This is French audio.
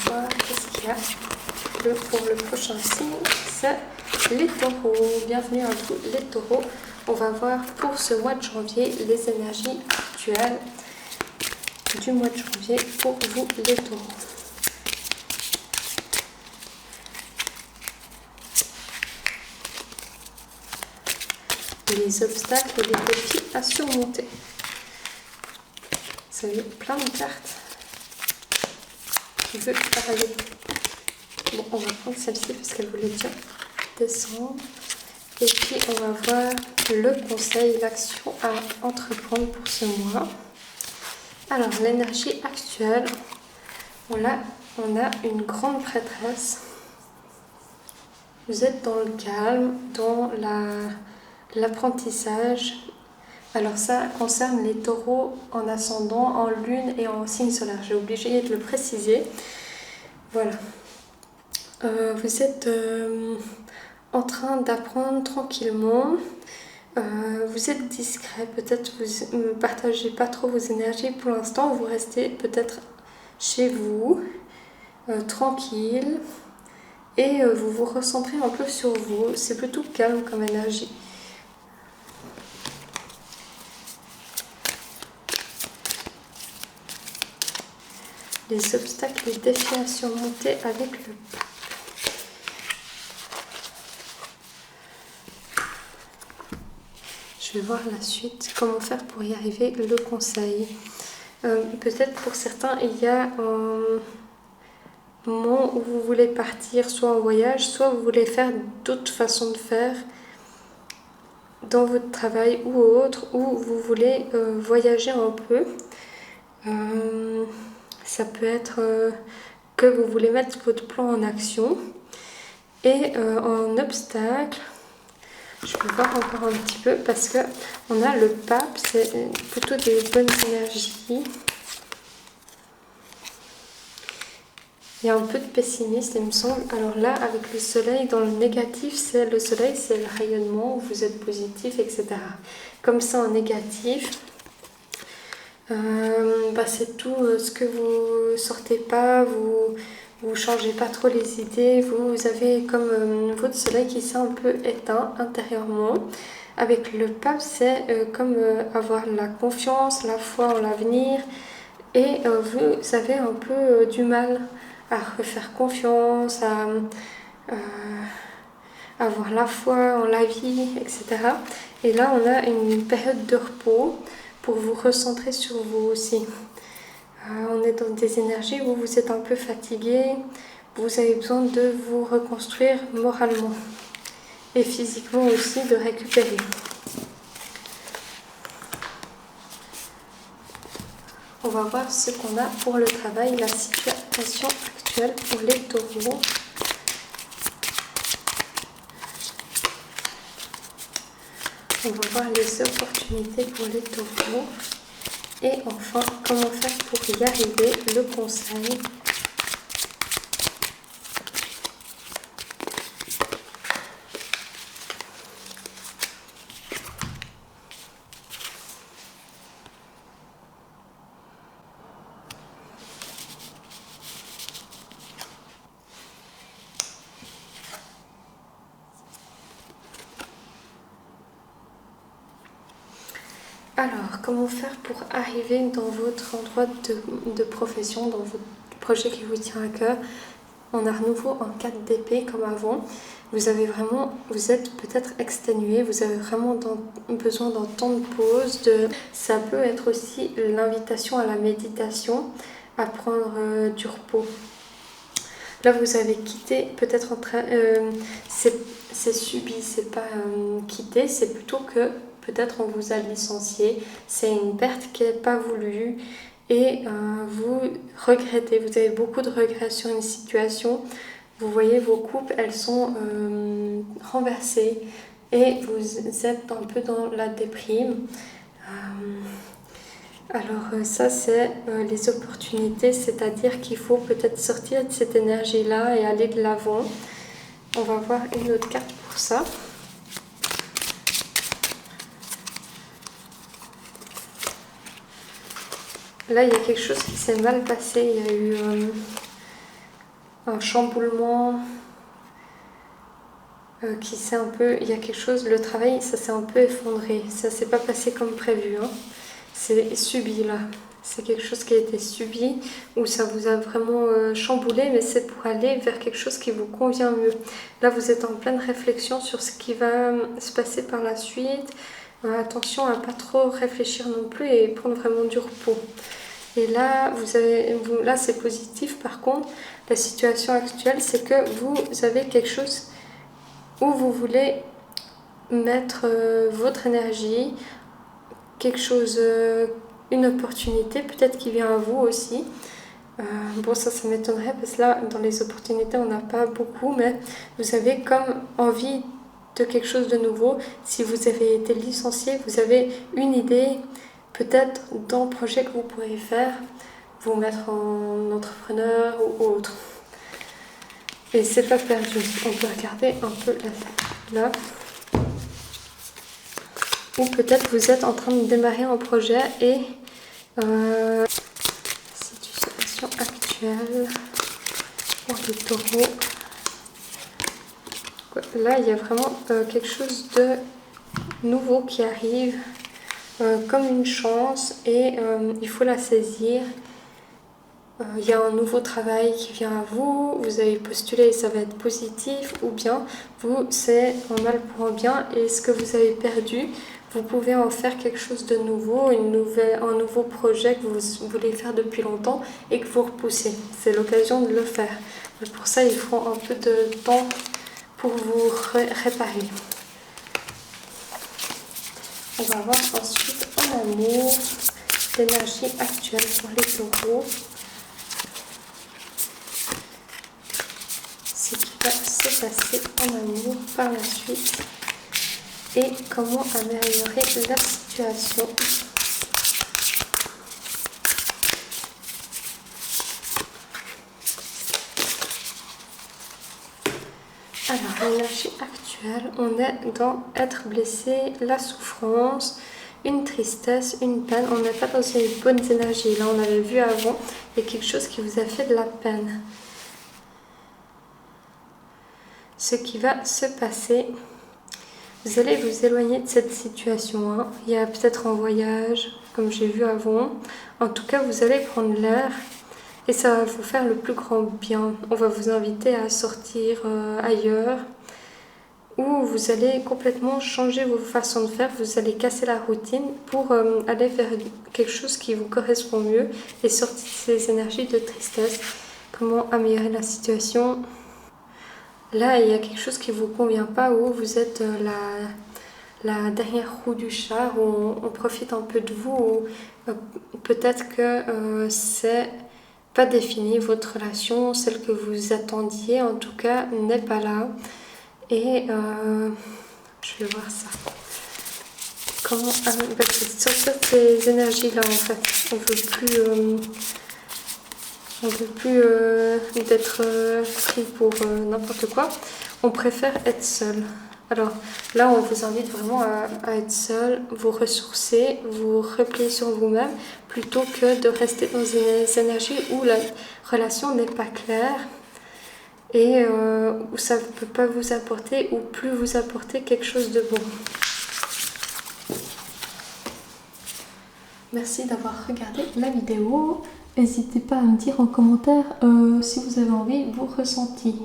voir qu'est-ce qu'il y a. Pour le prochain signe, c'est les taureaux. Bienvenue à vous les taureaux. On va voir pour ce mois de janvier les énergies actuelles du mois de janvier pour vous les taureaux. Les obstacles et les défis à surmonter. Vous avez plein de cartes qui veulent travailler. Bon, on va prendre celle-ci parce qu'elle voulait bien descendre. Et puis on va voir le conseil, l'action à entreprendre pour ce mois. Alors l'énergie actuelle, on a une grande prêtresse. Vous êtes dans le calme, dans l'apprentissage. Alors ça concerne les taureaux en ascendant, en lune et en signe solaire. J'ai oublié de le préciser. Voilà. Vous êtes en train d'apprendre tranquillement. Vous êtes discret. Peut-être vous ne partagez pas trop vos énergies pour l'instant. Vous restez peut-être chez vous, tranquille. Et vous vous recentrez un peu sur vous. C'est plutôt calme comme énergie. Les obstacles et défis à surmonter avec le pape. Je vais voir la suite, comment faire pour y arriver, le conseil. Peut-être pour certains, il y a un moment où vous voulez partir soit en voyage, soit vous voulez faire d'autres façons de faire dans votre travail ou autre, ou vous voulez voyager un peu. Ça peut être que vous voulez mettre votre plan en action. Et en obstacle, je vais voir encore un petit peu parce que on a le pape, c'est plutôt des bonnes énergies. Il y a un peu de pessimisme, il me semble. Alors là, avec le soleil, dans le négatif, le soleil, c'est le rayonnement, où vous êtes positif, etc. Comme ça, en négatif, c'est tout ce que vous sortez pas, vous changez pas trop les idées, vous avez comme votre soleil qui s'est un peu éteint intérieurement. Avec le pape, c'est comme avoir la confiance, la foi en l'avenir, et vous avez un peu du mal à refaire confiance, à avoir la foi en la vie, etc. Et là, on a une période de repos pour vous recentrer sur vous aussi. On est dans des énergies où vous êtes un peu fatigué, vous avez besoin de vous reconstruire moralement et physiquement aussi, de récupérer. On va voir ce qu'on a pour le travail, la situation actuelle pour les taureaux. On va voir les opportunités pour les taureaux. Et enfin, comment faire pour y arriver, le conseil. Alors, comment faire pour arriver dans votre endroit de profession, dans votre projet qui vous tient à cœur? On a à nouveau en 4 d'épée comme avant. Vous êtes peut-être exténué, vous avez vraiment besoin d'un temps de pause. Ça peut être aussi l'invitation à la méditation, à prendre du repos. Là, vous avez quitté, peut-être c'est subi, c'est pas quitté, c'est plutôt que peut-être on vous a licencié, c'est une perte qui n'est pas voulue et vous regrettez, vous avez beaucoup de regrets sur une situation. Vous voyez vos coupes, elles sont renversées et vous êtes un peu dans la déprime. Alors ça c'est les opportunités, c'est-à-dire qu'il faut peut-être sortir de cette énergie-là et aller de l'avant. On va voir une autre carte pour ça. Là, il y a quelque chose qui s'est mal passé. Il y a eu un chamboulement qui s'est un peu... Il y a quelque chose, le travail, ça s'est un peu effondré. Ça s'est pas passé comme prévu. Hein. C'est subi là. C'est quelque chose qui a été subi, où ça vous a vraiment chamboulé, mais c'est pour aller vers quelque chose qui vous convient mieux. Là, vous êtes en pleine réflexion sur ce qui va se passer par la suite. Attention à pas trop réfléchir non plus et prendre vraiment du repos. Et là, là c'est positif. Par contre, la situation actuelle, c'est que vous avez quelque chose où vous voulez mettre votre énergie, quelque chose, une opportunité peut-être qui vient à vous aussi. Bon, ça m'étonnerait parce que là, dans les opportunités, on n'a pas beaucoup, mais vous avez comme envie de quelque chose de nouveau. Si vous avez été licencié, vous avez une idée, peut-être dans le projet que vous pourrez faire, vous mettre en entrepreneur ou autre. Et c'est pas perdu. On peut regarder un peu là. Ou peut-être vous êtes en train de démarrer un projet et situation actuelle pour les taureaux. Là, il y a vraiment quelque chose de nouveau qui arrive comme une chance et il faut la saisir. Il y a un nouveau travail qui vient à vous, vous avez postulé et ça va être positif, ou bien c'est un mal pour un bien et ce que vous avez perdu, vous pouvez en faire quelque chose de nouveau, un nouveau projet que vous voulez faire depuis longtemps et que vous repoussez. C'est l'occasion de le faire. Mais pour ça, il faut un peu de temps pour vous réparer. On va voir ensuite en amour l'énergie actuelle pour les taureaux. Ce qui va se passer en amour par la suite et comment améliorer la situation. Alors, l'énergie actuelle, on est dans être blessé, la souffrance, une tristesse, une peine. On n'est pas dans une bonne énergie. Là, on avait vu avant, il y a quelque chose qui vous a fait de la peine. Ce qui va se passer, vous allez vous éloigner de cette situation. Hein. Il y a peut-être un voyage, comme j'ai vu avant. En tout cas, vous allez prendre l'air et ça va vous faire le plus grand bien. On va vous inviter à sortir ailleurs où vous allez complètement changer vos façons de faire. Vous allez casser la routine pour aller vers quelque chose qui vous correspond mieux et sortir de ces énergies de tristesse. Comment améliorer la situation ? Là, il y a quelque chose qui ne vous convient pas, où vous êtes la dernière roue du char, où on profite un peu de vous, ou peut-être que c'est pas défini, votre relation, celle que vous attendiez, en tout cas, n'est pas là. Et je vais voir ça. Comment c'est sur ces énergies-là, en fait. On veut plus d'être pris pour n'importe quoi. On préfère être seul. Alors là, on vous invite vraiment à être seul, vous ressourcer, vous replier sur vous-même, plutôt que de rester dans des énergies où la relation n'est pas claire et où ça ne peut pas vous apporter ou plus vous apporter quelque chose de bon. Merci d'avoir regardé la vidéo. N'hésitez pas à me dire en commentaire si vous avez envie vos ressentis.